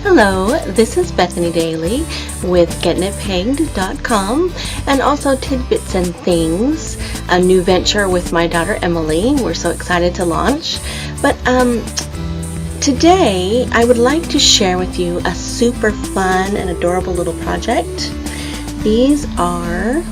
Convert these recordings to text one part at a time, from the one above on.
Hello, this is Bethany Daly with GettingItPegged.com and also Tidbits and Things, a new venture with my daughter Emily. We're so excited to launch. But today I would like to share with you a super fun and adorable little project. These are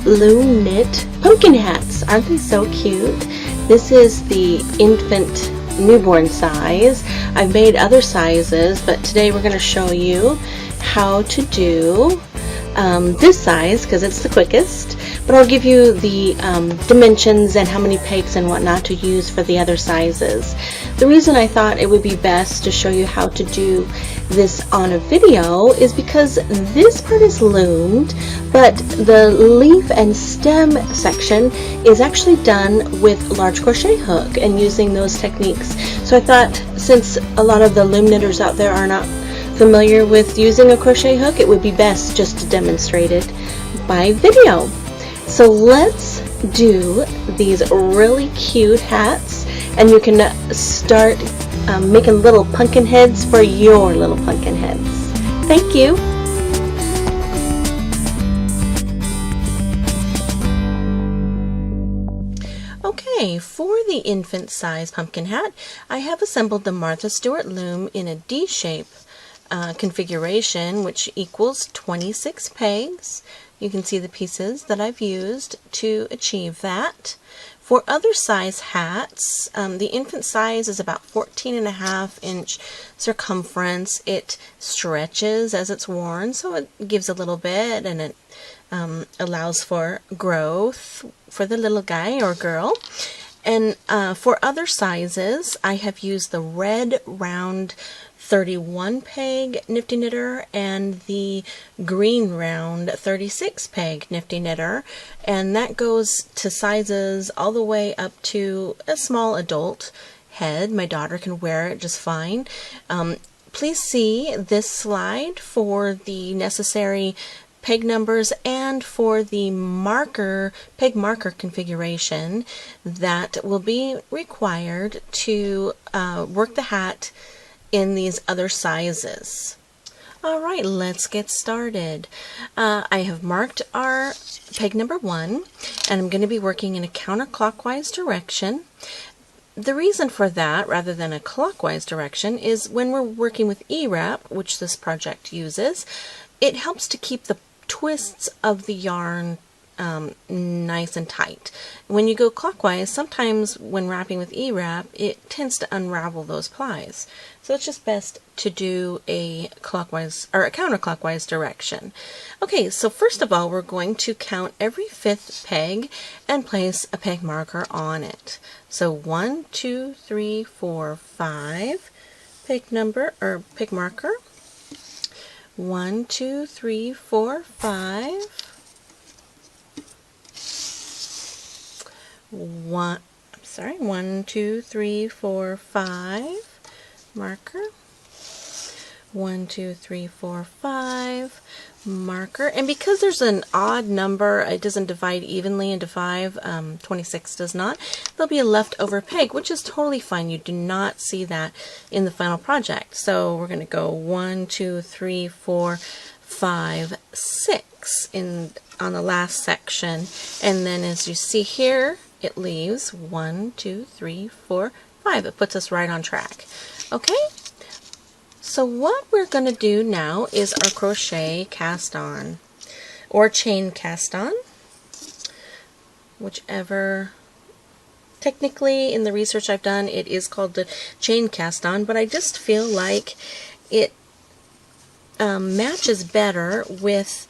loom knit pumpkin hats. Aren't they so cute? This is the infant newborn size. I've made other sizes, but today we're going to show you how to do this size because it's the quickest, but I'll give you the dimensions and how many pegs and whatnot to use for the other sizes. The reason I thought it would be best to show you how to do this on a video is because this part is loomed, but the leaf and stem section is actually done with large crochet hook and using those techniques. So I thought, since a lot of the loom knitters out there are not familiar with using a crochet hook, it would be best just to demonstrate it by video. So let's do these really cute hats, and you can start making little pumpkin heads for your little pumpkin heads. Thank you. Okay, for the infant size pumpkin hat, I have assembled the Martha Stewart Loom in a D-shape configuration, which equals 26 pegs. You can see the pieces that I've used to achieve that. For other size hats, the infant size is about 14.5-inch circumference. It stretches as it's worn, so it gives a little bit, and it allows for growth for the little guy or girl. And for other sizes, I have used the red round 31 peg Knifty Knitter and the green round 36 peg Knifty Knitter, and that goes to sizes all the way up to a small adult head. My daughter can wear it just fine. Please see this slide for the necessary peg numbers and for the peg marker configuration that will be required to work the hat in these other sizes. Alright, let's get started. I have marked our peg number 1, and I'm going to be working in a counterclockwise direction. The reason for that, rather than a clockwise direction, is when we're working with E-wrap, which this project uses, it helps to keep the twists of the yarn nice and tight. When you go clockwise, sometimes when wrapping with E-wrap, it tends to unravel those plies. So it's just best to do a clockwise or a counterclockwise direction. Okay, so first of all, we're going to count every 5th peg and place a peg marker on it. So 1, 2, 3, 4, 5 peg number or peg marker. 1, 2, 3, 4, 5. 1, 2, 3, 4, 5 marker. 1, 2, 3, 4, 5 marker. And because there's an odd number, it doesn't divide evenly into 5, 26 does not, there'll be a leftover peg, which is totally fine. You do not see that in the final project. So we're going to go 1, 2, 3, 4, 5, 6 on the last section, and then as you see here, it leaves 1, 2, 3, 4, 5. It puts us right on track. Okay, so what we're going to do now is our crochet cast on, or chain cast on, whichever. Technically, in the research I've done, it is called the chain cast on, but I just feel like it matches better with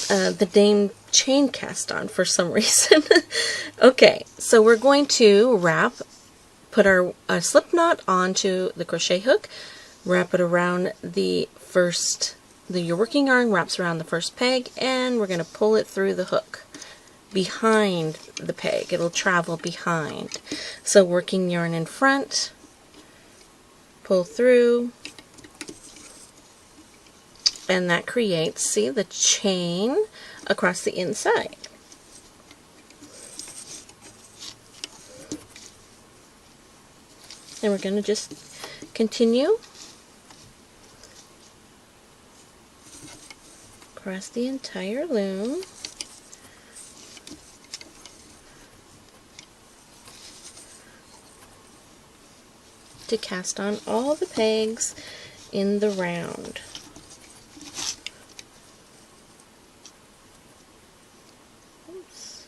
the name chain cast on for some reason. Okay, so we're going to put our slip knot onto the crochet hook, wrap it around your working yarn wraps around the first peg, and we're going to pull it through the hook behind the peg. It'll travel behind. So working yarn in front, pull through, and that creates, see, the chain across the inside. And we're going to just continue across the entire loom. To cast on all the pegs in the round. Oops.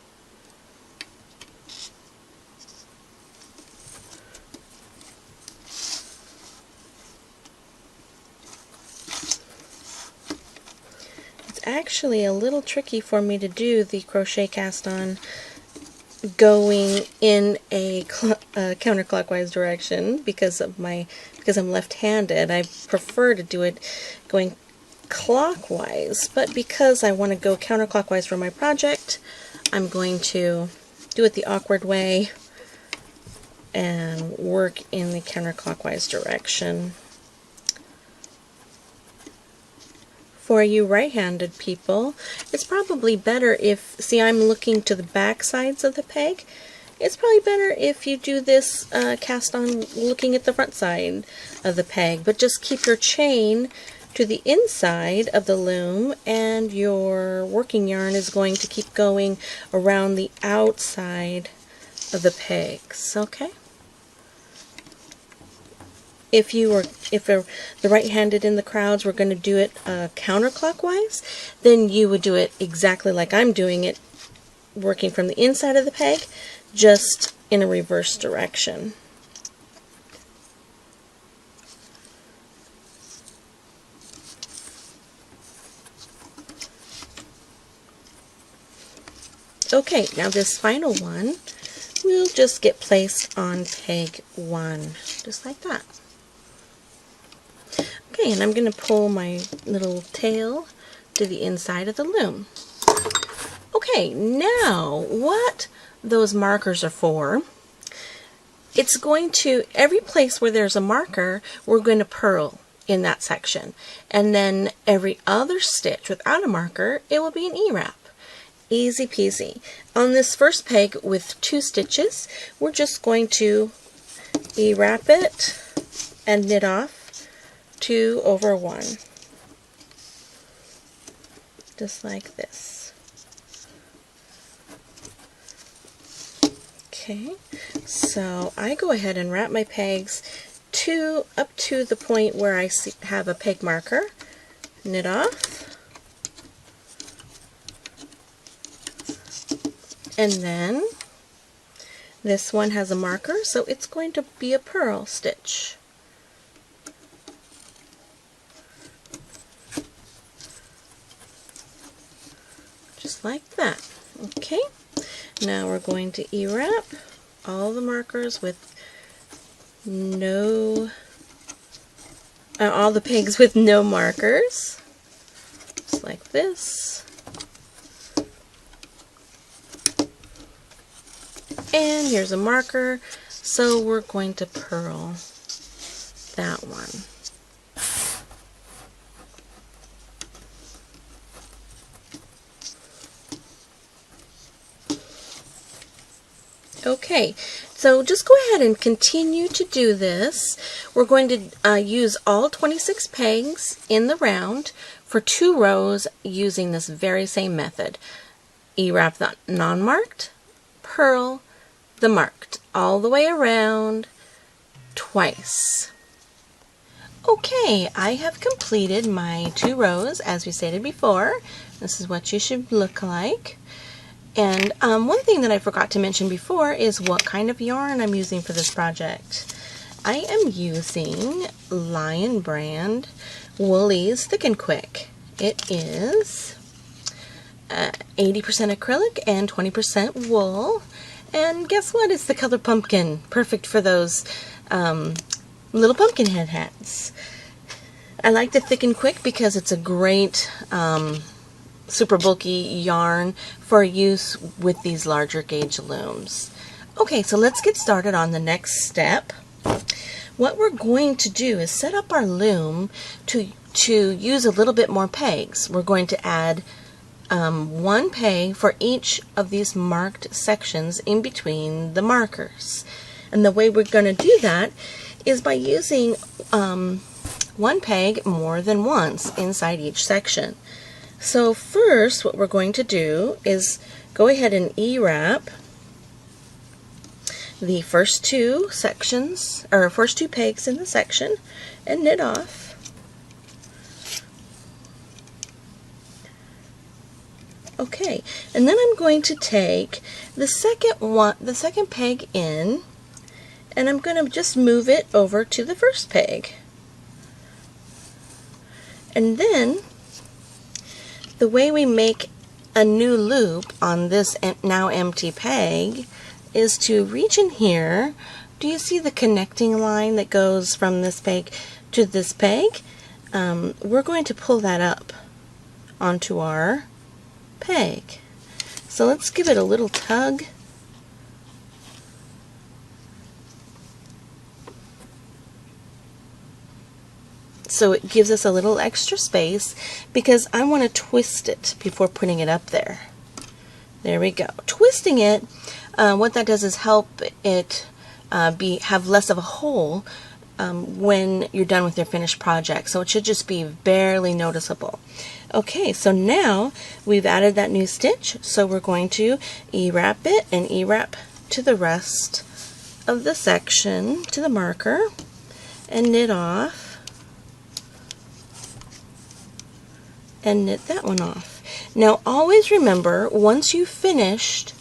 It's actually a little tricky for me to do the crochet cast on going in a counterclockwise direction because I'm left-handed. I prefer to do it going clockwise, but because I want to go counterclockwise for my project, I'm going to do it the awkward way and work in the counterclockwise direction. For you right-handed people, it's probably better if, see, I'm looking to the back sides of the peg. It's probably better if you do this cast on looking at the front side of the peg, but just keep your chain to the inside of the loom and your working yarn is going to keep going around the outside of the pegs, okay? If the right-handed in the crowds were going to do it counterclockwise, then you would do it exactly like I'm doing it, working from the inside of the peg, just in a reverse direction. Okay, now this final one will just get placed on peg 1, just like that. Okay, and I'm going to pull my little tail to the inside of the loom. Okay, now what those markers are for, it's going to, every place where there's a marker, we're going to purl in that section. And then every other stitch without a marker, it will be an E-wrap. Easy peasy. On this first peg with 2 stitches, we're just going to E-wrap it and knit off 2 over 1, just like this. Okay, so I go ahead and wrap my pegs up to the point where I have a peg marker, knit off, and then this one has a marker, so it's going to be a purl stitch. Just like that. Okay, now we're going to E-wrap all the markers with all the pegs with no markers, just like this. And here's a marker, so we're going to purl that one. Okay, so just go ahead and continue to do this. We're going to use all 26 pegs in the round for 2 rows using this very same method. E-wrap the non-marked, purl the marked, all the way around twice. Okay, I have completed my 2 rows as we stated before. This is what you should look like. And one thing that I forgot to mention before is what kind of yarn I'm using for this project. I am using Lion brand Woolies Thick and Quick. It is 80% acrylic and 20% wool. And guess what? It's the color pumpkin. Perfect for those little pumpkin head hats. I like the Thick and Quick because it's a great super bulky yarn for use with these larger gauge looms. Okay, so let's get started on the next step. What we're going to do is set up our loom to use a little bit more pegs. We're going to add 1 peg for each of these marked sections in between the markers. And the way we're going to do that is by using 1 peg more than once inside each section. So first what we're going to do is go ahead and E-wrap the first two sections, or first two pegs in the section, and knit off. Okay, and then I'm going to take the second peg in, and I'm going to just move it over to the first peg. And then the way we make a new loop on this now empty peg is to reach in here. Do you see the connecting line that goes from this peg to this peg? We're going to pull that up onto our peg. So let's give it a little tug. So it gives us a little extra space because I want to twist it before putting it up there. There we go. Twisting it, what that does is help it have less of a hole when you're done with your finished project. So it should just be barely noticeable. Okay, so now we've added that new stitch, so we're going to E-wrap it and E-wrap to the rest of the section, to the marker, and knit off, and knit that one off. Now always remember, once you've finished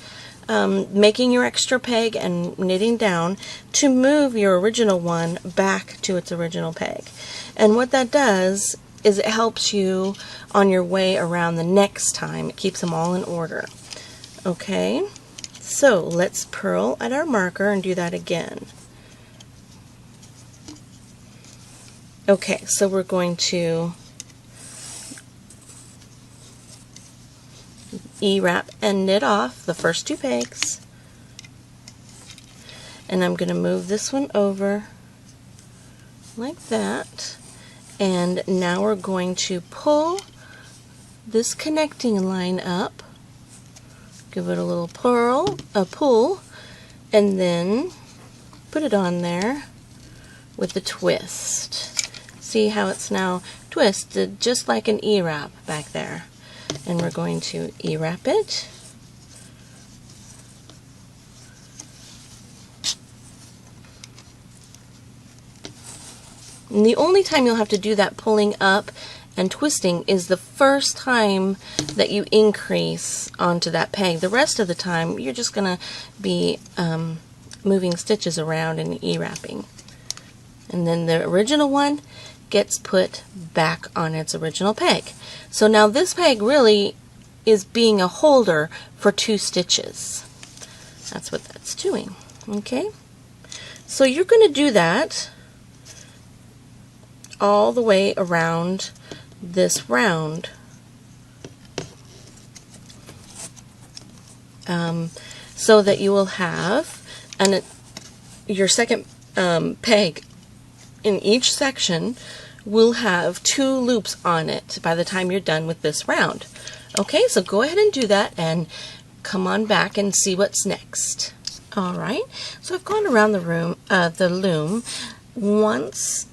making your extra peg and knitting down, to move your original one back to its original peg. And what that does is it helps you on your way around the next time. It keeps them all in order. Okay, so let's purl at our marker and do that again. Okay, so we're going to E-wrap and knit off the first two pegs, and I'm going to move this one over like that, and now we're going to pull this connecting line up, give it a little pull, and then put it on there with the twist. See how it's now twisted just like an E-wrap back there. And we're going to E-wrap it. And the only time you'll have to do that pulling up and twisting is the first time that you increase onto that peg. The rest of the time you're just going to be moving stitches around and E-wrapping. And then the original one gets put back on its original peg. So now this peg really is being a holder for two stitches. That's what that's doing. Okay, so you're going to do that all the way around this round. So that you will have your second peg in each section will have two loops on it by the time you're done with this round. Okay, so go ahead and do that and come on back and see what's next. Alright, so I've gone around the loom once,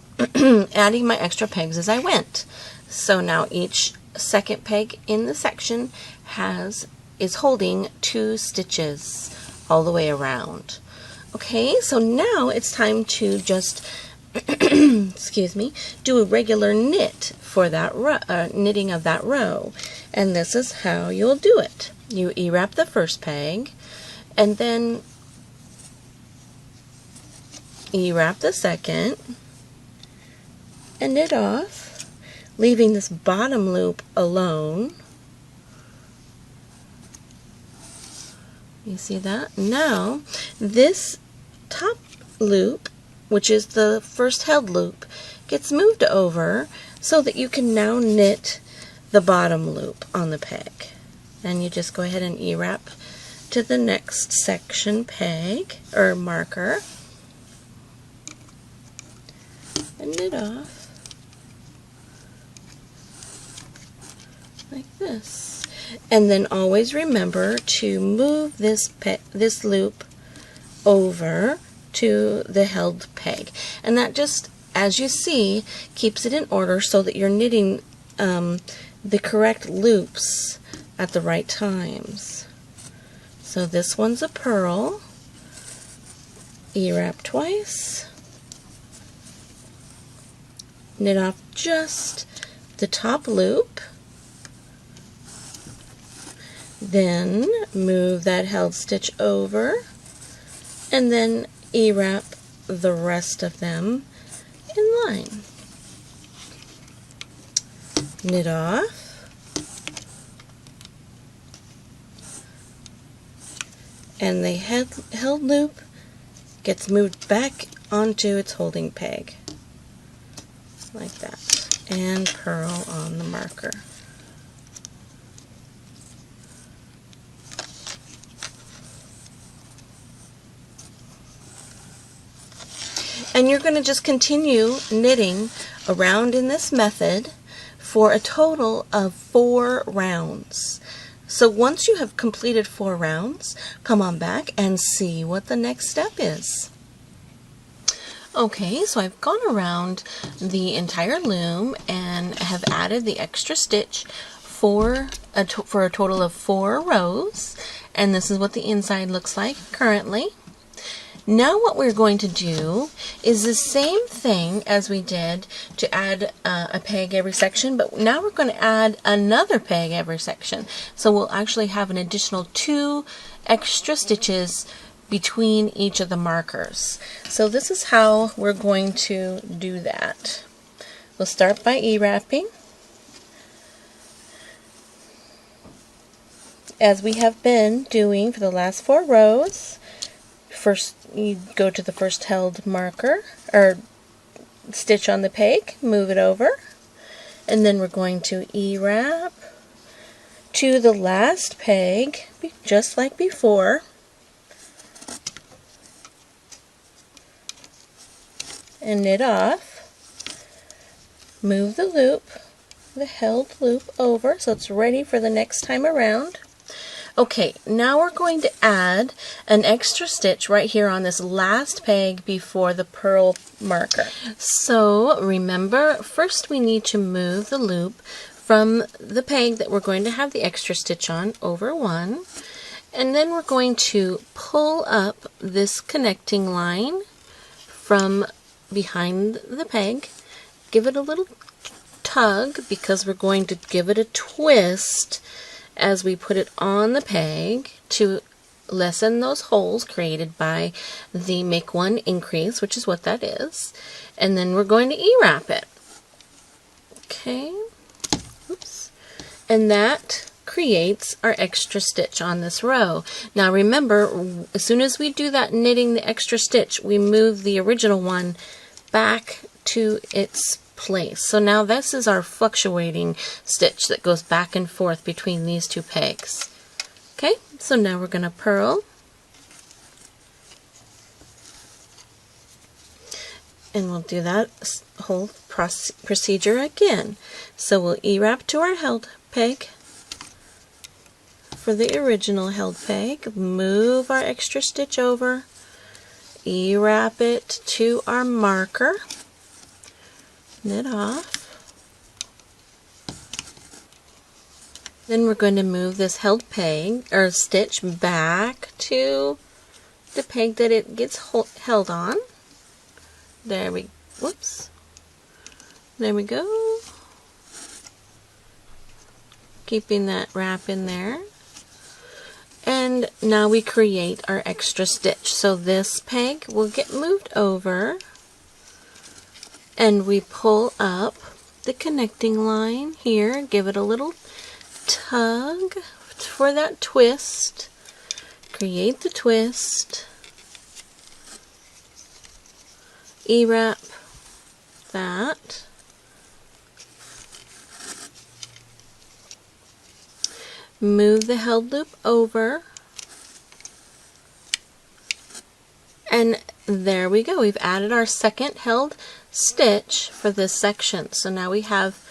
adding my extra pegs as I went. So now each second peg in the section is holding two stitches all the way around. Okay, so now it's time to just excuse me, do a regular knit for that knitting of that row. And this is how you'll do it. You E-wrap the first peg, and then E-wrap the second, and knit off, leaving this bottom loop alone. You see that? Now, this top loop, which is the first held loop, gets moved over so that you can now knit the bottom loop on the peg. And you just go ahead and E-wrap to the next section peg or marker and knit off like this. And then always remember to move this loop over to the held peg, and that just, as you see, keeps it in order so that you're knitting the correct loops at the right times. So this one's a purl, E-wrap twice, knit off just the top loop, then move that held stitch over, and then E-wrap the rest of them in line. Knit off, and the held loop gets moved back onto its holding peg, like that, and purl on the marker. And you're going to just continue knitting around in this method for a total of 4 rounds. So once you have completed 4 rounds, come on back and see what the next step is. Okay, so I've gone around the entire loom and have added the extra stitch for a total of 4 rows, and this is what the inside looks like currently. Now what we're going to do is the same thing as we did to add a peg every section, but now we're going to add another peg every section. So we'll actually have an additional 2 extra stitches between each of the markers. So this is how we're going to do that. We'll start by E-wrapping, as we have been doing for the last 4 rows. First, you go to the first held marker, or stitch on the peg, move it over, and then we're going to E-wrap to the last peg, just like before, and knit off, move the loop, the held loop over, so it's ready for the next time around. Okay, now we're going to add an extra stitch right here on this last peg before the purl marker. So remember, first we need to move the loop from the peg that we're going to have the extra stitch on over one, and then we're going to pull up this connecting line from behind the peg, give it a little tug because we're going to give it a twist as we put it on the peg to lessen those holes created by the make one increase, which is what that is, and then we're going to E-wrap it. Okay, oops, and that creates our extra stitch on this row. Now remember, as soon as we do that knitting the extra stitch, we move the original one back to its place. So now this is our fluctuating stitch that goes back and forth between these 2 pegs. Okay, so now we're going to purl, and we'll do that whole procedure again. So we'll E-wrap to our held peg for the original held peg, move our extra stitch over, E-wrap it to our marker, knit off, then we're going to move this held peg or stitch back to the peg that it gets held on. There we go, keeping that wrap in there. And now we create our extra stitch. So this peg will get moved over, and we pull up the connecting line here, give it a little tug for that twist, create the twist, E-wrap that, move the held loop over, and there we go. We've added our second held stitch for this section. So now we have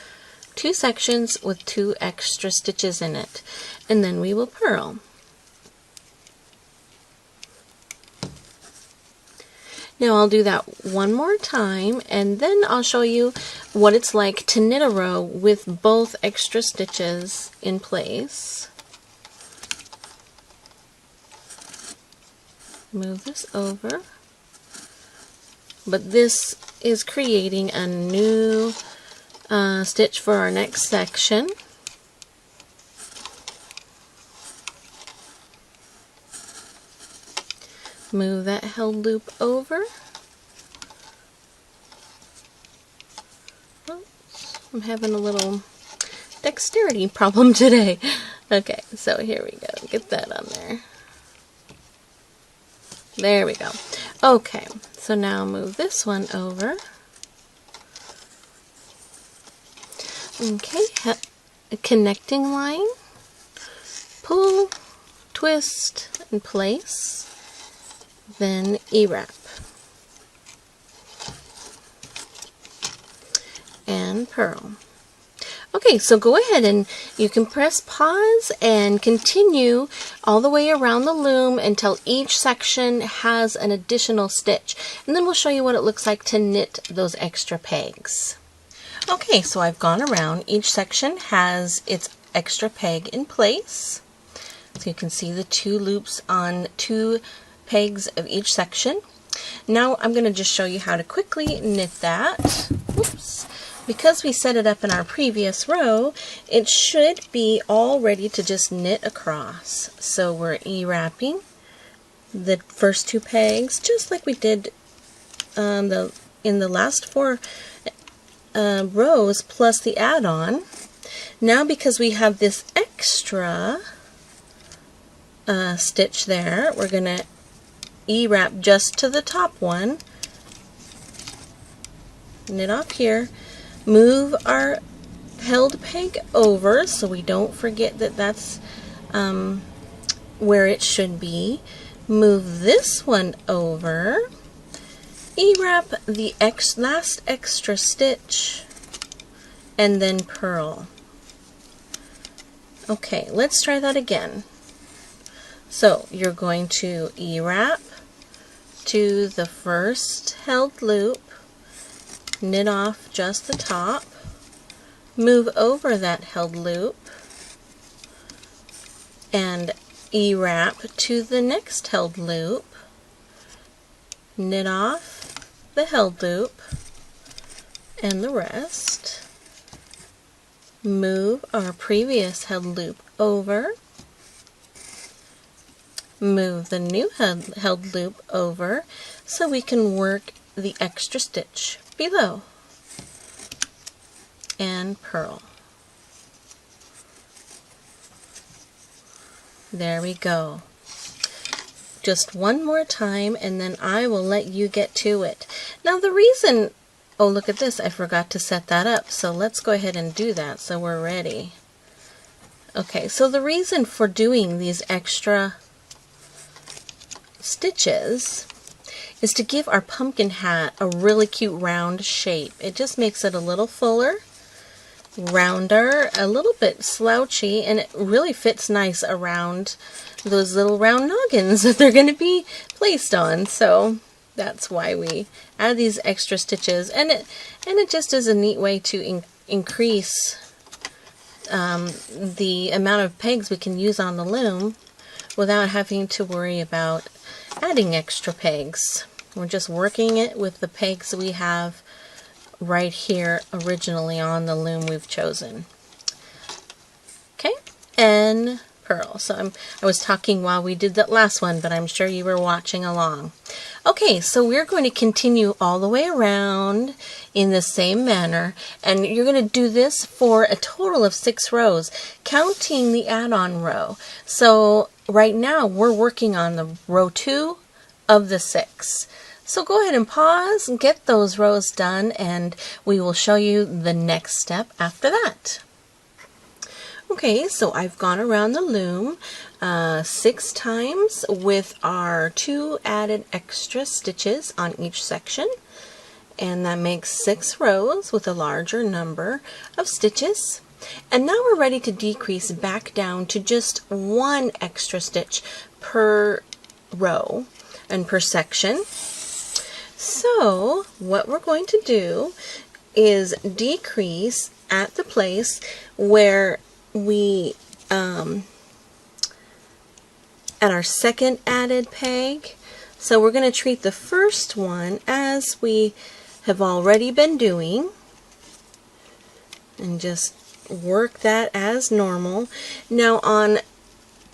2 sections with 2 extra stitches in it, and then we will purl. Now I'll do that one more time, and then I'll show you what it's like to knit a row with both extra stitches in place. Move this over. But this is creating a new stitch for our next section. Move that held loop over. Oops, I'm having a little dexterity problem today. Okay, so here we go. Get that on there. There we go. Okay, so now move this one over. Okay, a connecting line. Pull, twist, and place. Then E-wrap. And purl. Okay, so go ahead and you can press pause and continue all the way around the loom until each section has an additional stitch. And then we'll show you what it looks like to knit those extra pegs. Okay, so I've gone around. Each section has its extra peg in place. So you can see the 2 loops on 2 pegs of each section. Now I'm going to just show you how to quickly knit that. Oops. Because we set it up in our previous row, it should be all ready to just knit across. So we're E-wrapping the first 2 pegs, just like we did in the last 4 rows plus the add-on. Now because we have this extra stitch there, we're going to E-wrap just to the top one, knit off here, move our held peg over so we don't forget that that's where it should be, move this one over, E-wrap the last extra stitch, and then purl. Okay, let's try that again. So you're going to E-wrap to the first held loop, knit off just the top, move over that held loop, and E-wrap to the next held loop, knit off the held loop and the rest, move our previous held loop over, move the new held loop over so we can work the extra stitch below, and purl. There we go. Just one more time and then I will let you get to it. Now the reason, oh look at this, I forgot to set that up, so let's go ahead and do that so we're ready. Okay, so the reason for doing these extra stitches is to give our pumpkin hat a really cute round shape. It just makes it a little fuller, rounder, a little bit slouchy, and it really fits nice around those little round noggins that they're going to be placed on. So that's why we add these extra stitches, and it just is a neat way to increase the amount of pegs we can use on the loom without having to worry about adding extra pegs. We're just working it with the pegs we have right here originally on the loom we've chosen. Okay, and purl. So I was talking while we did that last one, but I'm sure you were watching along. Okay, so we're going to continue all the way around in the same manner, and you're going to do this for a total of 6 rows, counting the add-on row. So right now we're working on the row 2 of the 6. So go ahead and pause and get those rows done, and we will show you the next step after that. Okay, so I've gone around the loom 6 times with our 2 added extra stitches on each section, and that makes 6 rows with a larger number of stitches. And now we're ready to decrease back down to just 1 extra stitch per row and per section. So what we're going to do is decrease at the place where we at our second added peg. So we're going to treat the first one as we have already been doing and just work that as normal. Now on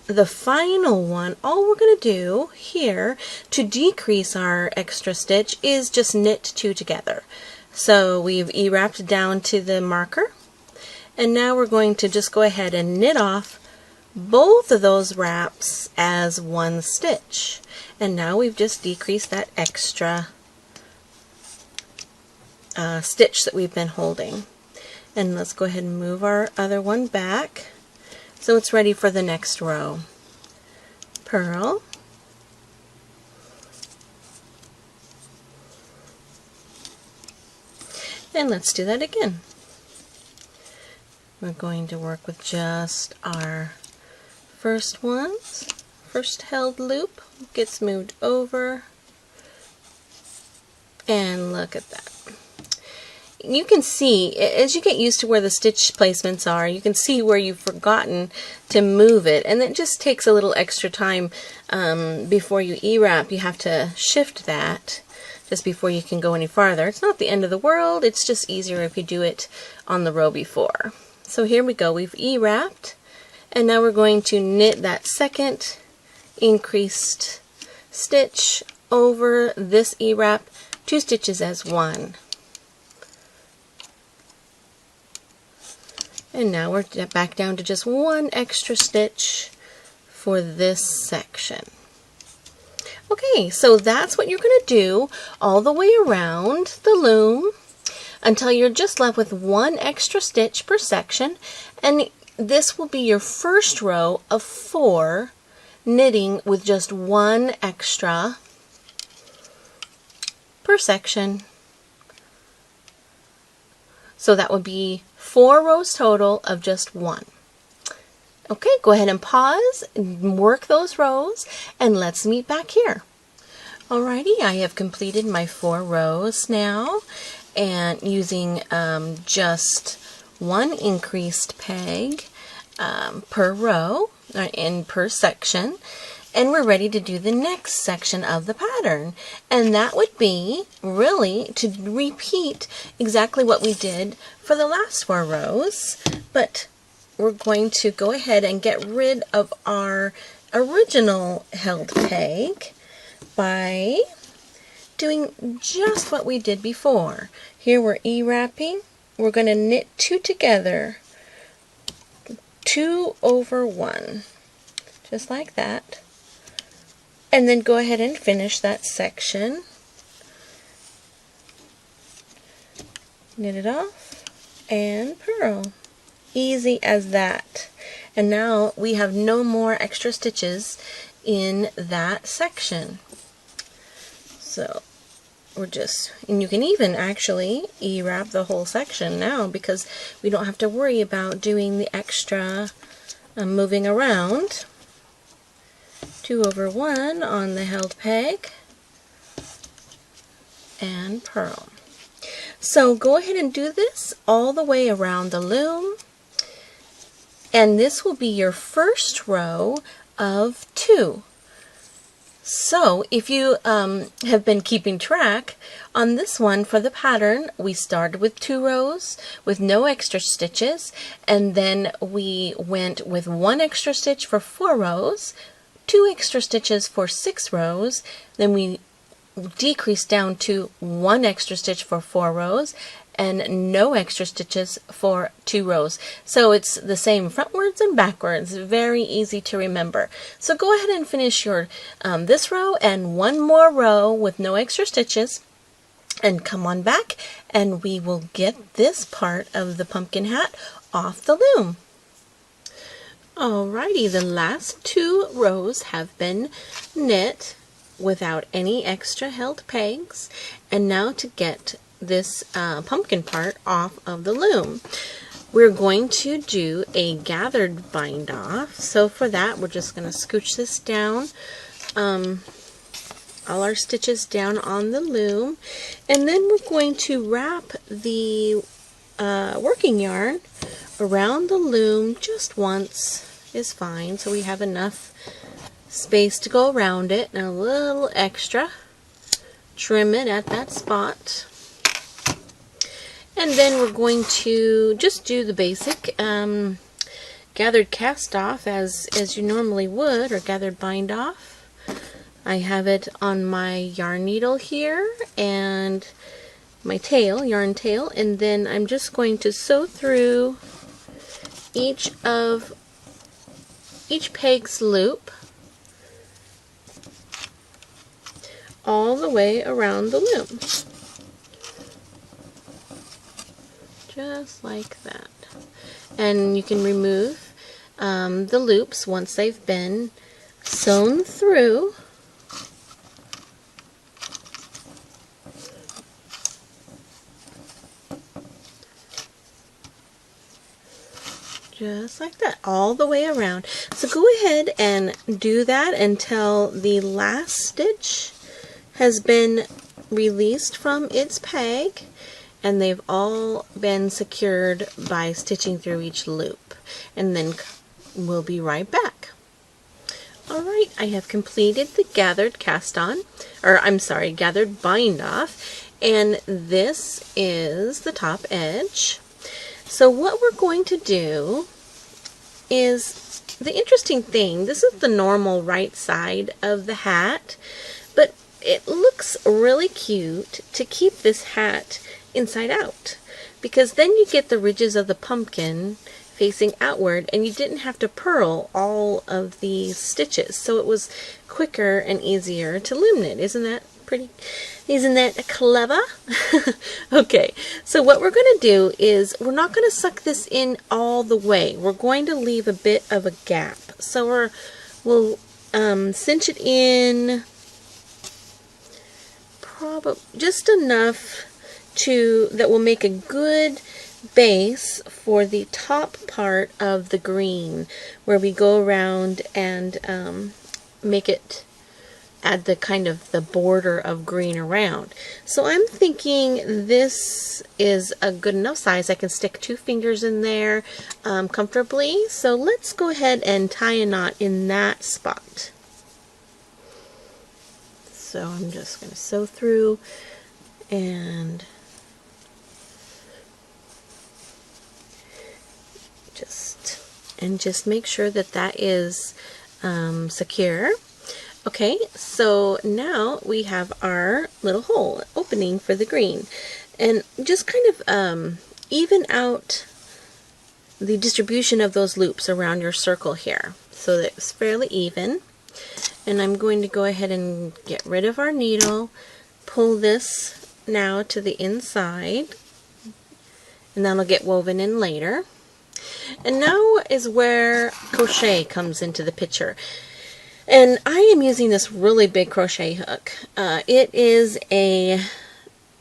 the final one, all we're going to do here to decrease our extra stitch is just knit 2 together. So we've E-wrapped down to the marker, and now we're going to just go ahead and knit off both of those wraps as one stitch. And now we've just decreased that extra stitch that we've been holding. And let's go ahead and move our other one back so it's ready for the next row. Purl, and let's do that again. We're going to work with just our first ones. First held loop gets moved over, and look at that. You can see, as you get used to where the stitch placements are, you can see where you've forgotten to move it, and it just takes a little extra time before you E-wrap. You have to shift that just before you can go any farther. It's not the end of the world, it's just easier if you do it on the row before. So here we go, we've E-wrapped, and now we're going to knit that second increased stitch over this E-wrap, 2 stitches as one. And now we're back down to just 1 extra stitch for this section. Okay, so that's what you're going to do all the way around the loom until you're just left with 1 extra stitch per section, and this will be your first row of 4 knitting with just 1 extra per section. So that would be 4 rows total of just 1. Okay, go ahead and pause, work those rows, and let's meet back here. Alrighty, I have completed my 4 rows now, and using just 1 increased peg per row and per section, and we're ready to do the next section of the pattern, and that would be really to repeat exactly what we did for the last 4 rows, but we're going to go ahead and get rid of our original held peg by doing just what we did before. Here we're E-wrapping, we're going to knit 2 together, 2 over 1, just like that. And then go ahead and finish that section. Knit it off and purl. Easy as that. And now we have no more extra stitches in that section. So we're just, and you can even actually E-wrap the whole section now because we don't have to worry about doing the extra moving around. 2 over 1 on the held peg and purl. So go ahead and do this all the way around the loom, and this will be your first row of 2. So if you have been keeping track, on this one for the pattern we started with 2 rows with no extra stitches, and then we went with 1 extra stitch for 4 rows, 2 extra stitches for 6 rows, then we decreased down to 1 extra stitch for 4 rows, and no extra stitches for 2 rows. So it's the same frontwards and backwards, very easy to remember. So go ahead and finish your this row and 1 more row with no extra stitches, and come on back and we will get this part of the pumpkin hat off the loom. Alrighty, the last 2 rows have been knit without any extra held pegs, and now to get this pumpkin part off of the loom, we're going to do a gathered bind off. So for that we're just going to scooch this down all our stitches down on the loom, and then we're going to wrap the working yarn around the loom just once is fine, so we have enough space to go around it, and a little extra. Trim it at that spot. And then we're going to just do the basic gathered cast off as you normally would, or gathered bind off. I have it on my yarn needle here and my tail, yarn tail, and then I'm just going to sew through each peg's loop all the way around the loom. Just like that. And you can remove the loops once they've been sewn through. Just like that, all the way around. So go ahead and do that until the last stitch has been released from its peg and they've all been secured by stitching through each loop, and then we'll be right back. Alright, I have completed the gathered cast on, or I'm sorry, gathered bind off, and this is the top edge. So what we're going to do is, the interesting thing, this is the normal right side of the hat, but it looks really cute to keep this hat inside out, because then you get the ridges of the pumpkin facing outward and you didn't have to purl all of the stitches, so it was quicker and easier to loom knit. Isn't that pretty? Isn't that clever? Okay, so what we're going to do is we're not going to suck this in all the way. We're going to leave a bit of a gap. So we'll cinch it in probably just enough that will make a good base for the top part of the green, where we go around and add the kind of the border of green around. So I'm thinking this is a good enough size. I can stick 2 fingers in there comfortably. So let's go ahead and tie a knot in that spot. So I'm just going to sew through and just make sure that that is secure. Okay, so now we have our little hole opening for the green, and just kind of even out the distribution of those loops around your circle here so that it's fairly even. And I'm going to go ahead and get rid of our needle, pull this now to the inside, and that'll get woven in later. And now is where crochet comes into the picture. And I am using this really big crochet hook. It is a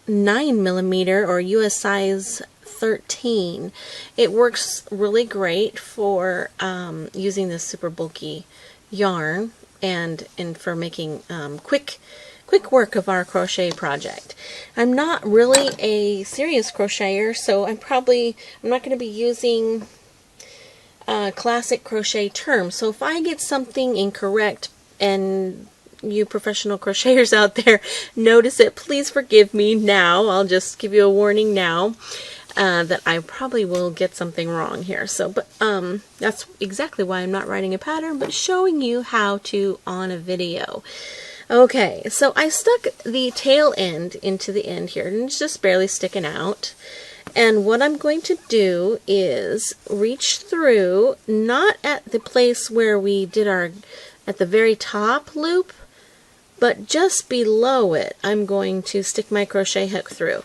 9mm or US size 13. It works really great for using this super bulky yarn and for making quick work of our crochet project. I'm not really a serious crocheter, so I'm not going to be using classic crochet terms. So if I get something incorrect and you professional crocheters out there notice it, please forgive me now. I'll just give you a warning now that I probably will get something wrong here. So, but that's exactly why I'm not writing a pattern, but showing you how to on a video. Okay, so I stuck the tail end into the end here, and it's just barely sticking out. And what I'm going to do is reach through, not at the place where we did at the very top loop, but just below it. I'm going to stick my crochet hook through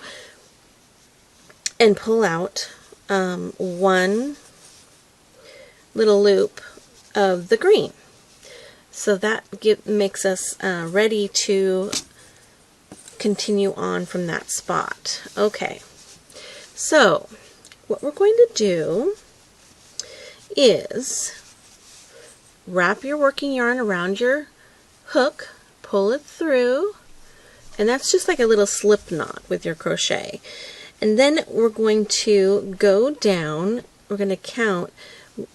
and pull out one little loop of the green. So that makes us ready to continue on from that spot. Okay, so what we're going to do is wrap your working yarn around your hook, pull it through, and that's just like a little slip knot with your crochet. And then we're going to go down, we're going to count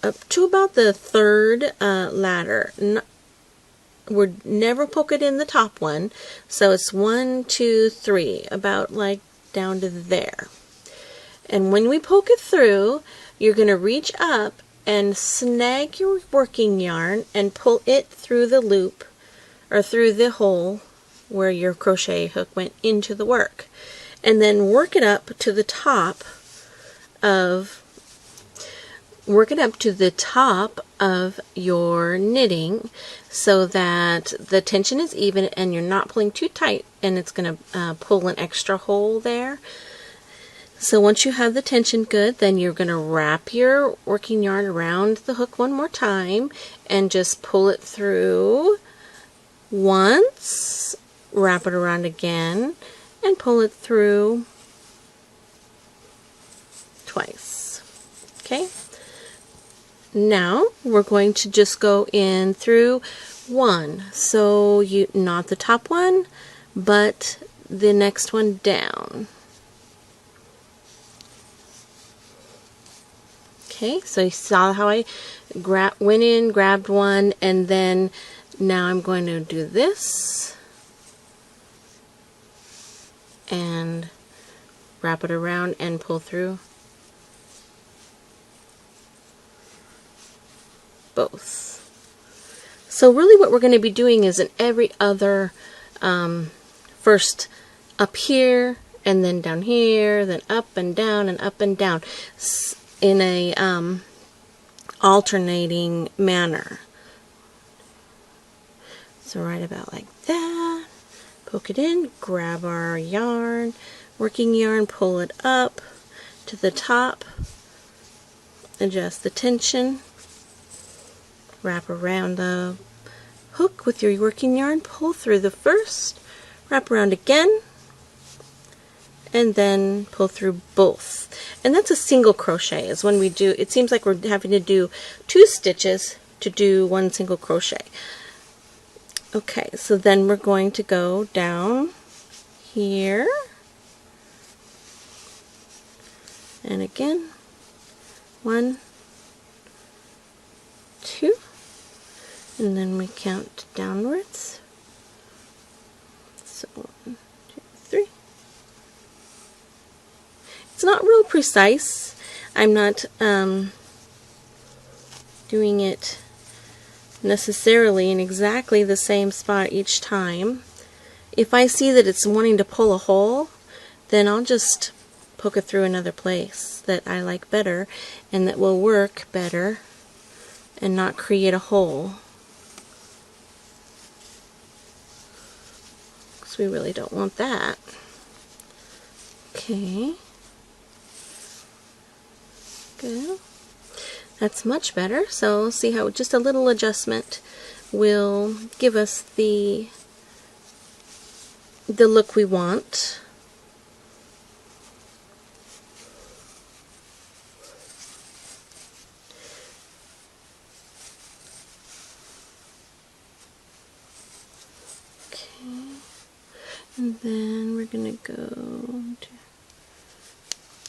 up to about the third ladder. We're never poke it in the top one, so it's 1, 2, 3, about like down to there. And when we poke it through, you're going to reach up and snag your working yarn and pull it through the loop, or through the hole where your crochet hook went into the work. And then work it up to the top of your knitting, so that the tension is even and you're not pulling too tight, and it's going to pull an extra hole there. So once you have the tension good, then you're going to wrap your working yarn around the hook one more time and just pull it through once, wrap it around again, and pull it through twice. Okay? Now we're going to just go in through one. So you, not the top one, but the next one down. Okay, so you saw how I went in, grabbed one, and then now I'm going to do this and wrap it around and pull through both. So really what we're going to be doing is in every other, first up here and then down here, then up and down and up and down, in a alternating manner. So right about like that, poke it in, grab our yarn, working yarn, pull it up to the top, adjust the tension, wrap around the hook with your working yarn, pull through the first, wrap around again, and then pull through both. And that's a single crochet, is when we do, it seems like we're having to do 2 stitches to do 1 single crochet. Okay, so then we're going to go down here, and again, 1, 2, and then we count downwards. So 1, 2, 3. It's not real precise. I'm not doing it necessarily in exactly the same spot each time. If I see that it's wanting to pull a hole, then I'll just poke it through another place that I like better and that will work better and not create a hole. Because we really don't want that. Okay. Good. That's much better. So see how just a little adjustment will give us the look we want. Okay. And then we're going to go to,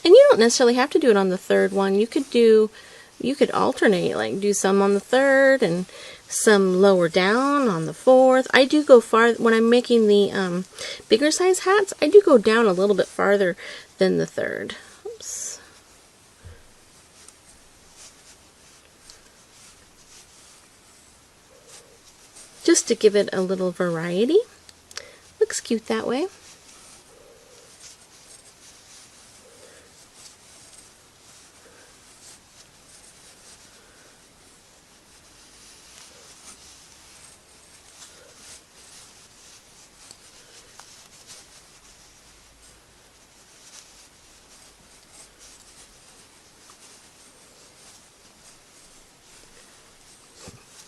and you don't necessarily have to do it on the third one. You could alternate, like do some on the third and some lower down on the fourth. I do go far, when I'm making the bigger size hats, I do go down a little bit farther than the third. Oops. Just to give it a little variety. Looks cute that way.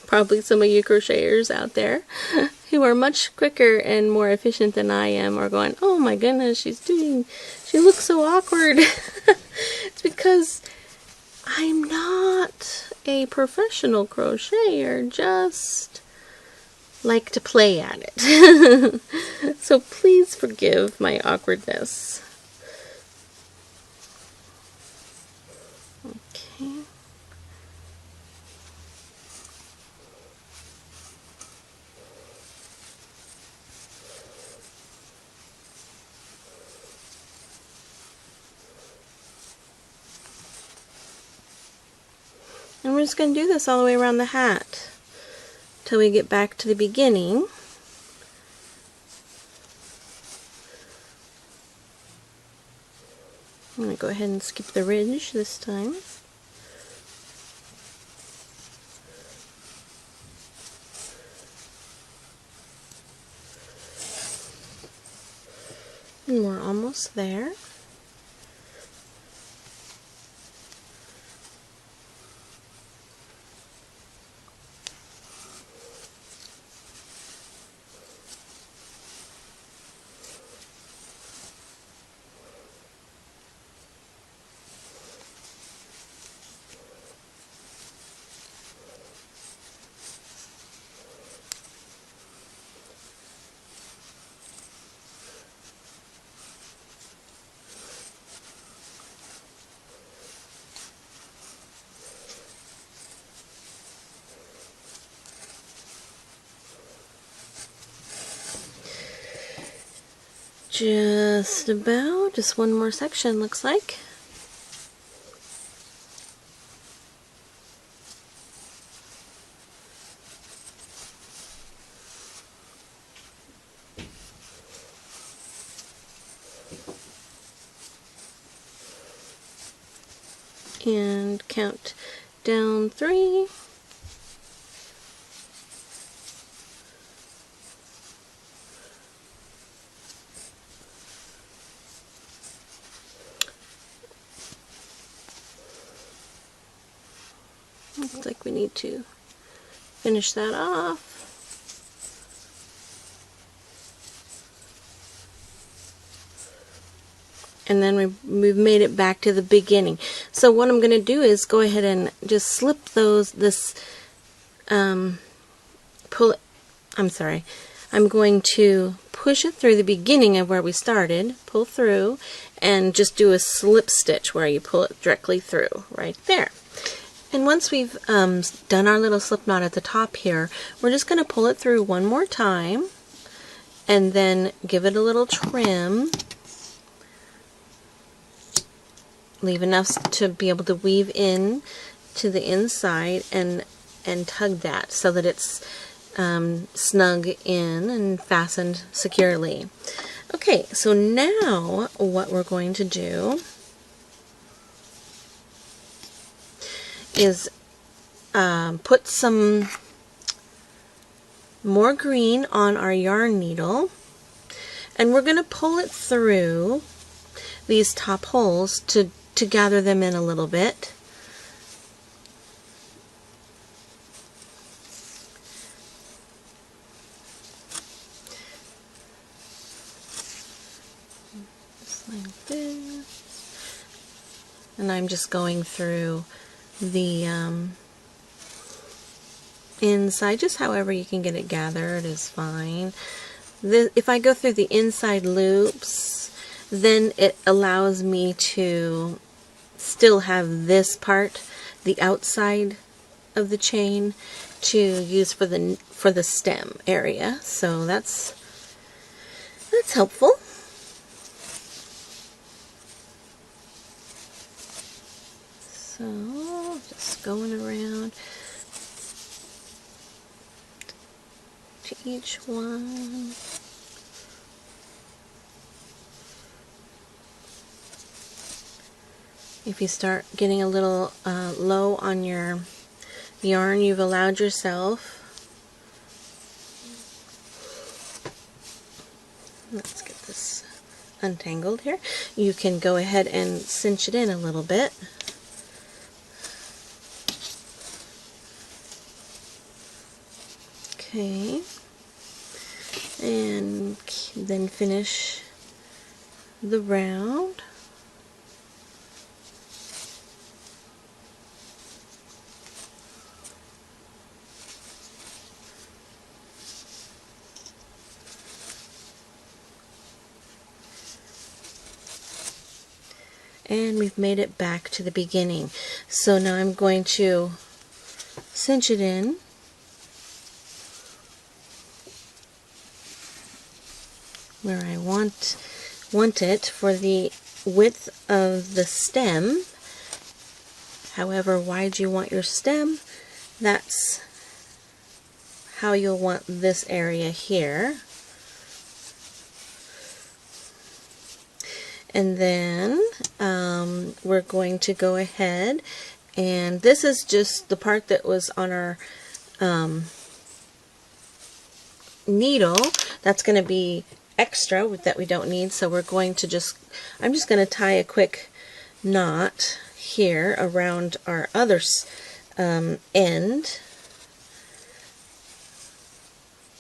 Probably some of you crocheters out there who are much quicker and more efficient than I am are going, oh my goodness, she looks so awkward. It's because I'm not a professional crocheter, just like to play at it. So please forgive my awkwardness. Okay. And we're just going to do this all the way around the hat till we get back to the beginning. I'm going to go ahead and skip the ridge this time. And we're almost there. Just about, just one more section looks like. And count down 3. Looks like we need to finish that off. And then we've made it back to the beginning. So what I'm going to do is go ahead and just slip I'm going to push it through the beginning of where we started, pull through, and just do a slip stitch where you pull it directly through, right there. And once we've done our little slip knot at the top here, we're just going to pull it through one more time, and then give it a little trim. Leave enough to be able to weave in to the inside and tug that so that it's snug in and fastened securely. Okay, so now what we're going to do is put some more green on our yarn needle, and we're going to pull it through these top holes to gather them in a little bit. Just like this. And I'm just going through the inside, just however you can get it gathered is fine. If I go through the inside loops, then it allows me to still have this part, the outside of the chain, to use for the stem area. So that's helpful. So just going around to each one. If you start getting a little low on your yarn you've allowed yourself, let's get this untangled here, you can go ahead and cinch it in a little bit. Okay, and then finish the round. and we've made it back to the beginning. So now I'm going to cinch it in. Where I want it for the width of the stem. However wide you want your stem, that's how you'll want this area here. And then we're going to go ahead, and this is just the part that was on our needle. That's going to be extra that we don't need, so we're going to I'm just going to tie a quick knot here around our other end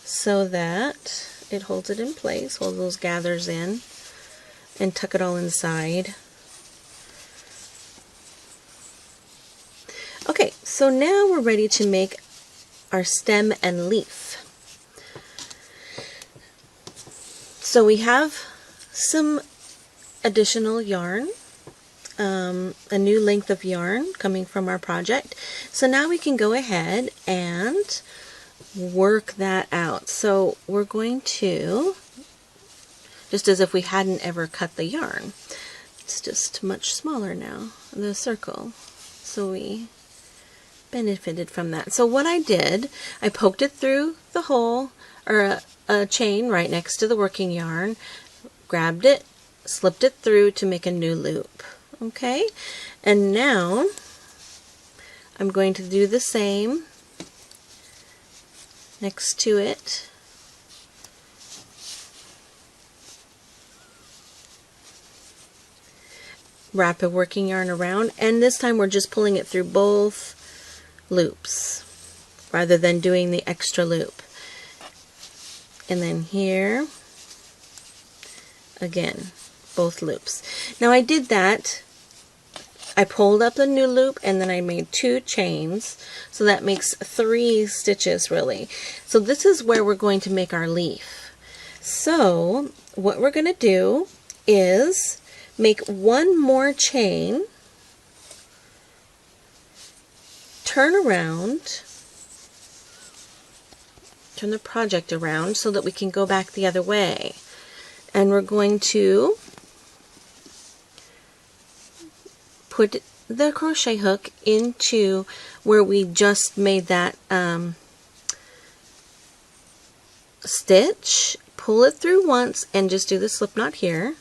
so that it holds it in place, hold those gathers in, and tuck it all inside. Okay, so now we're ready to make our stem and leaf. So we have some additional yarn, a new length of yarn coming from our project. So now we can go ahead and work that out. So we're going to, just as if we hadn't ever cut the yarn, it's just much smaller now, the circle. So we benefited from that. So what I did, I poked it through the hole, or a chain right next to the working yarn, grabbed it, slipped it through to make a new loop. Okay, and now I'm going to do the same next to it. Wrap a working yarn around, and this time we're just pulling it through both loops rather than doing the extra loop. And then here again, both loops. Now I did that, I pulled up a new loop and then I made 2 chains, so that makes 3 stitches really. So this is where we're going to make our leaf. So what we're going to do is make 1 more chain, turn around, turn the project around so that we can go back the other way, and we're going to put the crochet hook into where we just made that stitch, pull it through once and just do the slip knot here.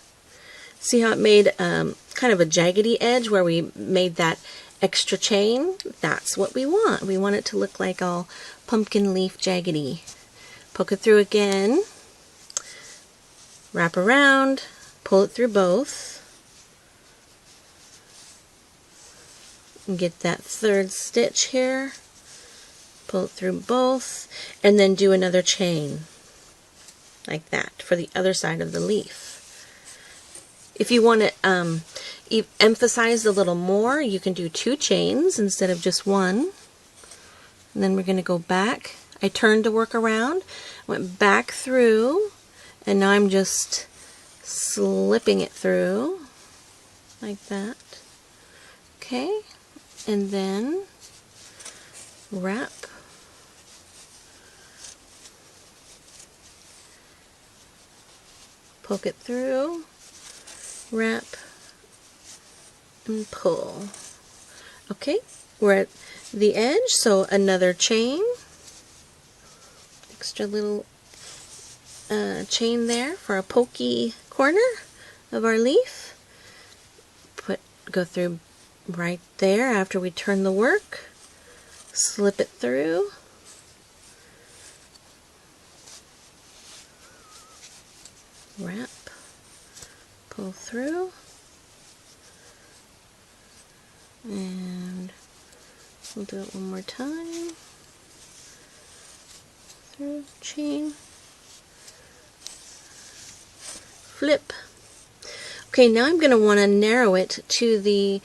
See how it made kind of a jaggedy edge where we made that extra chain? That's what we want. We want it to look like all pumpkin leaf jaggedy. Poke it through again, wrap around, pull it through both, and get that 3rd stitch here, pull it through both, and then do another chain like that for the other side of the leaf. If you want to emphasize a little more, you can do 2 chains instead of just 1. And then we're going to go back. I turned to work around, went back through, and now I'm just slipping it through like that. Okay, and then wrap, poke it through, wrap, and pull. Okay, we're at the edge, so another chain, extra little chain there for a pokey corner of our leaf. Go through right there after we turn the work, slip it through, wrap, pull through, and we'll do it one more time. Through, chain, flip. Okay, now I'm going to want to narrow it to the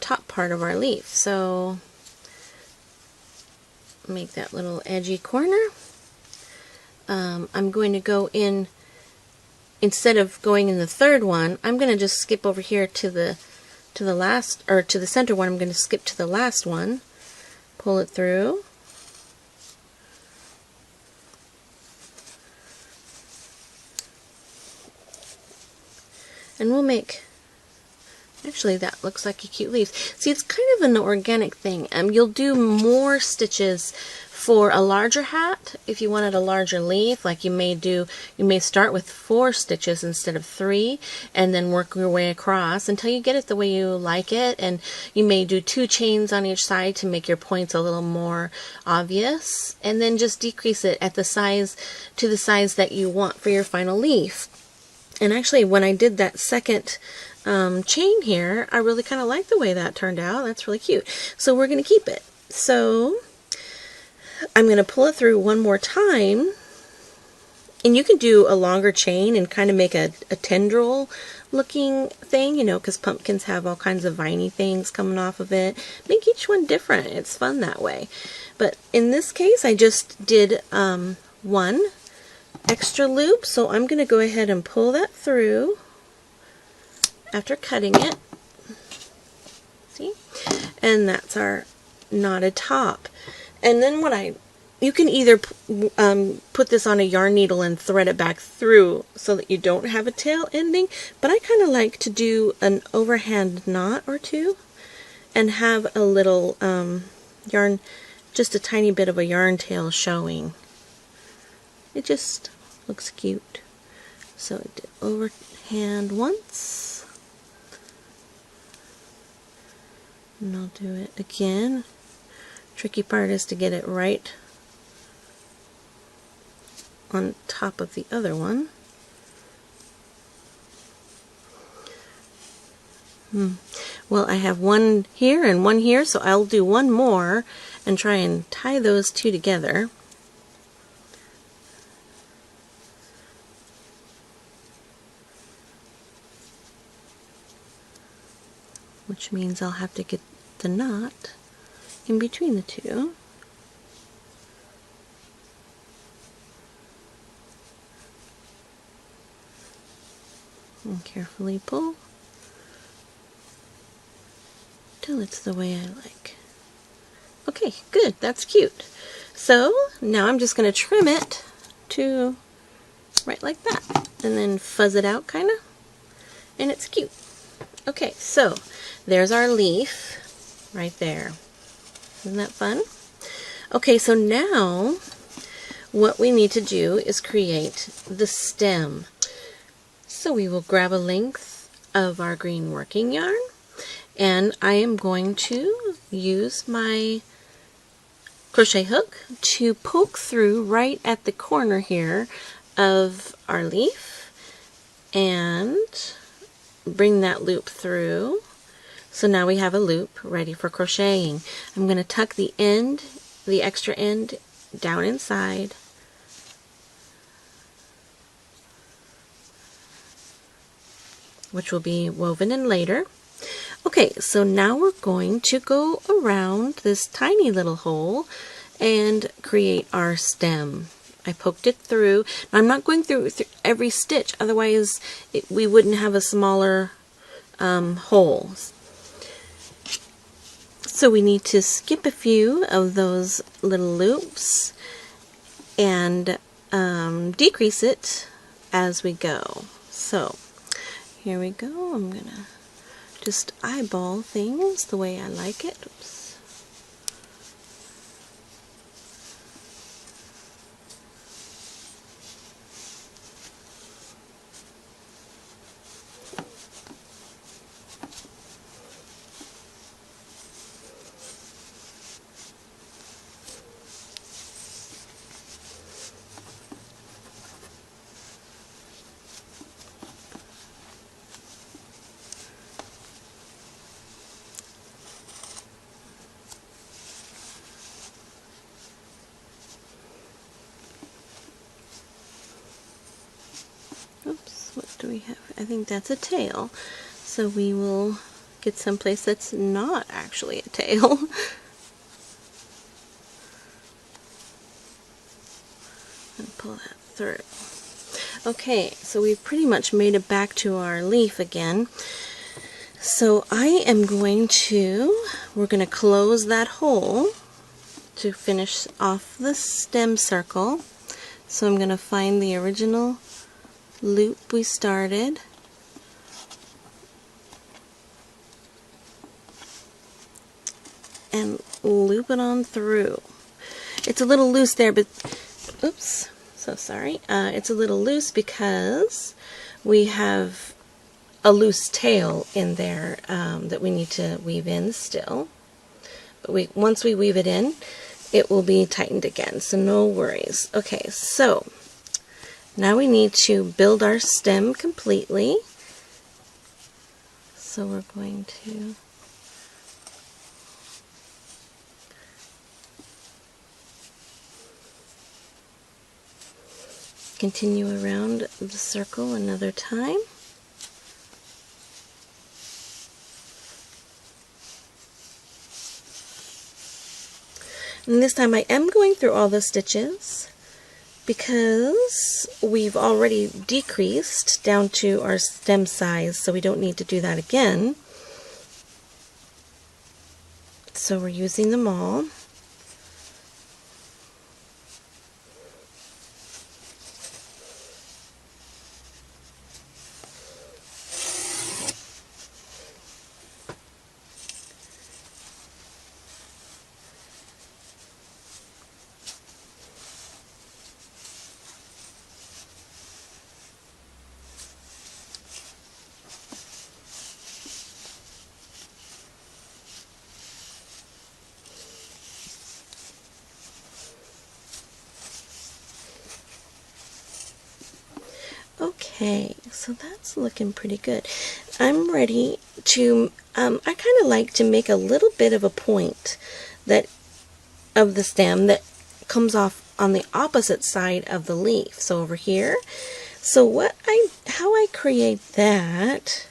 top part of our leaf. So make that little edgy corner. I'm going to go in, instead of going in the 3rd one, I'm going to just skip over here to the to the last, or to the center one, I'm going to skip to the last one, pull it through, and we'll make, actually that looks like a cute leaf. See, it's kind of an organic thing. You'll do more stitches for a larger hat if you wanted a larger leaf. Like you may start with 4 stitches instead of 3, and then work your way across until you get it the way you like it. And you may do 2 chains on each side to make your points a little more obvious, and then just decrease it at the size to the size that you want for your final leaf. And actually, when I did that second chain here, I really kind of like the way that turned out. That's really cute. So we're going to keep it. So I'm going to pull it through one more time, and you can do a longer chain and kind of make a tendril looking thing, you know, because pumpkins have all kinds of viney things coming off of it. Make each one different. It's fun that way. But in this case, I just did 1 extra loop, so I'm going to go ahead and pull that through after cutting it. See? And that's our knotted top. And then you can either put this on a yarn needle and thread it back through so that you don't have a tail ending, but I kind of like to do an overhand knot or 2 and have a little yarn, just a tiny bit of a yarn tail showing. It just looks cute. So I did overhand once, and I'll do it again. Tricky part is to get it right on top of the other one. Well, I have one here and one here, so I'll do one more and try and tie those 2 together. Which means I'll have to get the knot in between the 2. And carefully pull till it's the way I like. Okay, good, that's cute. So now I'm just going to trim it to right like that, and then fuzz it out kind of, and it's cute. Okay, so there's our leaf right there. Isn't that fun? Okay, so now what we need to do is create the stem. So we will grab a length of our green working yarn, and I am going to use my crochet hook to poke through right at the corner here of our leaf and bring that loop through. So now we have a loop ready for crocheting. I'm going to tuck the end, the extra end, down inside, which will be woven in later. Okay, so now we're going to go around this tiny little hole and create our stem. I poked it through. Now, I'm not going through every stitch, otherwise we wouldn't have a smaller hole. So we need to skip a few of those little loops and decrease it as we go. So here we go. I'm gonna just eyeball things the way I like it. Oops. Oops, what do we have? I think that's a tail. So we will get someplace that's not actually a tail. And pull that through. Okay, so we've pretty much made it back to our leaf again. So we're going to close that hole to finish off the stem circle. So I'm going to find the original loop we started. And loop it on through. It's a little loose there, but oops, so sorry. It's a little loose because we have a loose tail in there that we need to weave in still. But once we weave it in, it will be tightened again, so no worries. Okay, so now we need to build our stem completely. So we're going to continue around the circle another time. And this time I am going through all the stitches because we've already decreased down to our stem size, so we don't need to do that again. So we're using them all. Okay, so that's looking pretty good. I'm ready to, I kind of like to make a little bit of a point of the stem that comes off on the opposite side of the leaf, so over here. So how I create that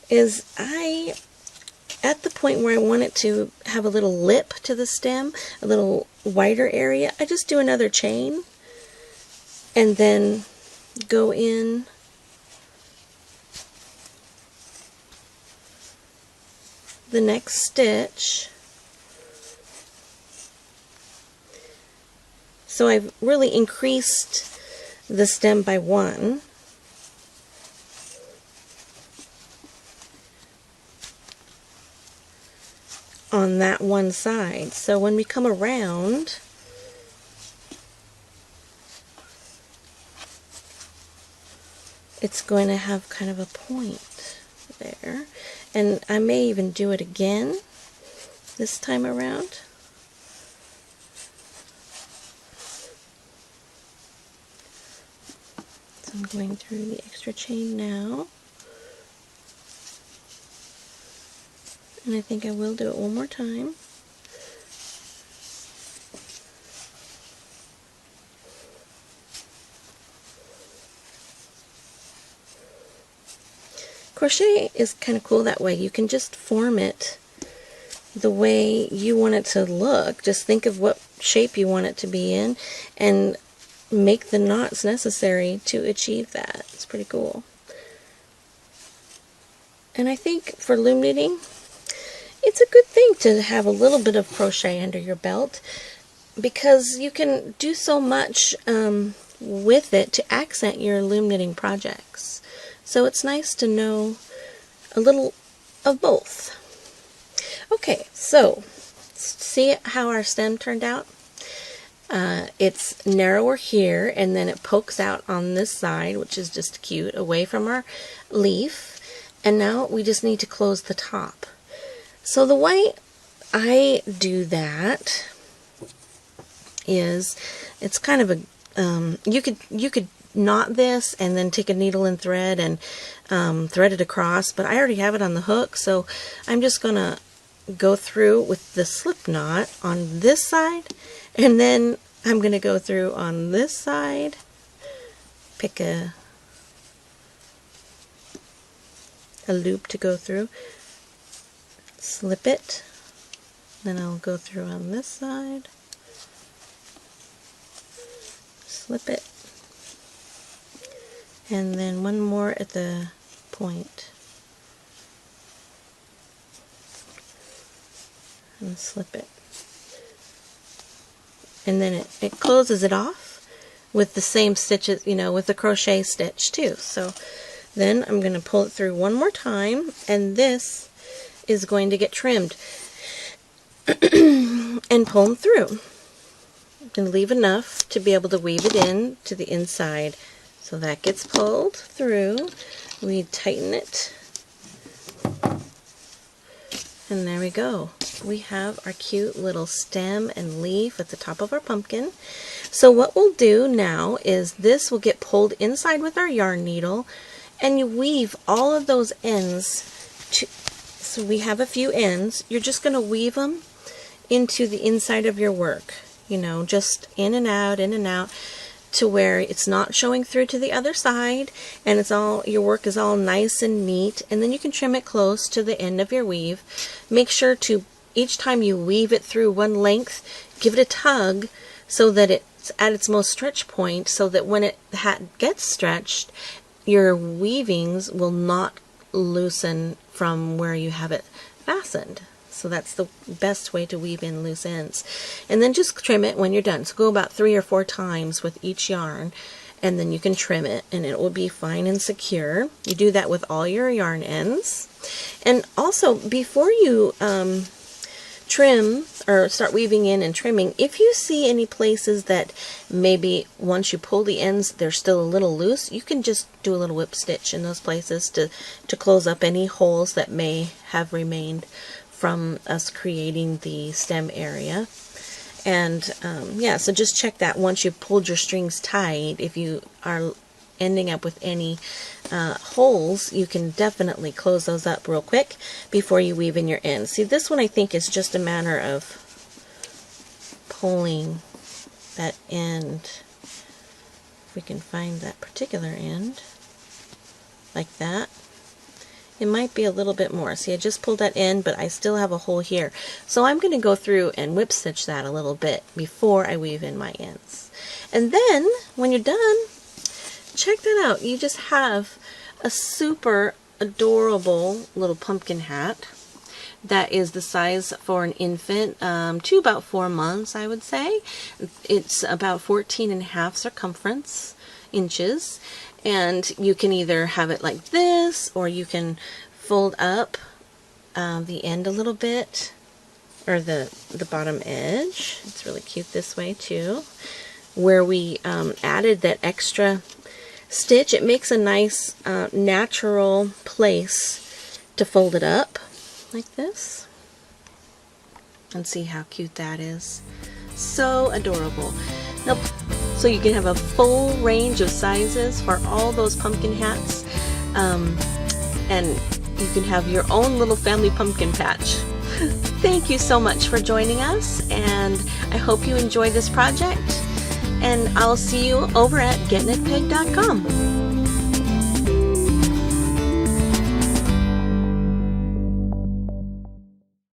is at the point where I want it to have a little lip to the stem, a little wider area, I just do another chain and then go in the next stitch. So I've really increased the stem by 1. On that one side. So when we come around, it's going to have kind of a point there. And I may even do it again this time around. So I'm going through the extra chain now. And I think I will do it one more time. Crochet is kind of cool that way. You can just form it the way you want it to look. Just think of what shape you want it to be in and make the knots necessary to achieve that. It's pretty cool. And I think for loom knitting, it's a good thing to have a little bit of crochet under your belt because you can do so much with it to accent your loom knitting projects. So it's nice to know a little of both. Okay, so see how our stem turned out? It's narrower here, and then it pokes out on this side, which is just cute, away from our leaf. And now we just need to close the top. So the way I do that is, it's kind of a, you could knot this and then take a needle and thread and thread it across, but I already have it on the hook, so I'm just gonna go through with the slip knot on this side, and then I'm gonna go through on this side, pick a loop to go through, slip it, then I'll go through on this side, slip it, and then one more at the point. and slip it. And then it closes it off with the same stitches, you know, with the crochet stitch too. So then I'm going to pull it through one more time, and this is going to get trimmed and pull them through. And leave enough to be able to weave it in to the inside. So that gets pulled through. We tighten it. And there we go. We have our cute little stem and leaf at the top of our pumpkin. So what we'll do now is this will get pulled inside with our yarn needle, and you weave all of those ends. So we have a few ends. You're just going to weave them into the inside of your work. You know, just in and out to where it's not showing through to the other side, and it's all, your work is all nice and neat. And then you can trim it close to the end of your weave. Make sure to, each time you weave it through one length, give it a tug so that it's at its most stretch point, so that when it gets stretched, your weavings will not loosen from where you have it fastened. So that's the best way to weave in loose ends. And then just trim it when you're done. So go about 3 or 4 times with each yarn, and then you can trim it, and it will be fine and secure. You do that with all your yarn ends. And also, before you trim or start weaving in and trimming, if you see any places that maybe once you pull the ends they're still a little loose, you can just do a little whip stitch in those places to close up any holes that may have remained from us creating the stem area. And yeah, so just check that once you've pulled your strings tight. If you are ending up with any holes, you can definitely close those up real quick before you weave in your ends. See, this one I think is just a matter of pulling that end. If we can find that particular end, like that. It might be a little bit more. See, I just pulled that in, but I still have a hole here. So I'm going to go through and whip stitch that a little bit before I weave in my ends. And then, when you're done, check that out. You just have a super adorable little pumpkin hat that is the size for an infant to about 4 months, I would say. It's about 14.5 circumference inches. And you can either have it like this, or you can fold up the end a little bit, or the bottom edge. It's really cute this way too. Where we added that extra stitch, it makes a nice natural place to fold it up like this. And see how cute that is. So adorable. Nope. So you can have a full range of sizes for all those pumpkin hats, and you can have your own little family pumpkin patch. Thank you so much for joining us, and I hope you enjoy this project, and I'll see you over at gettingitpig.com.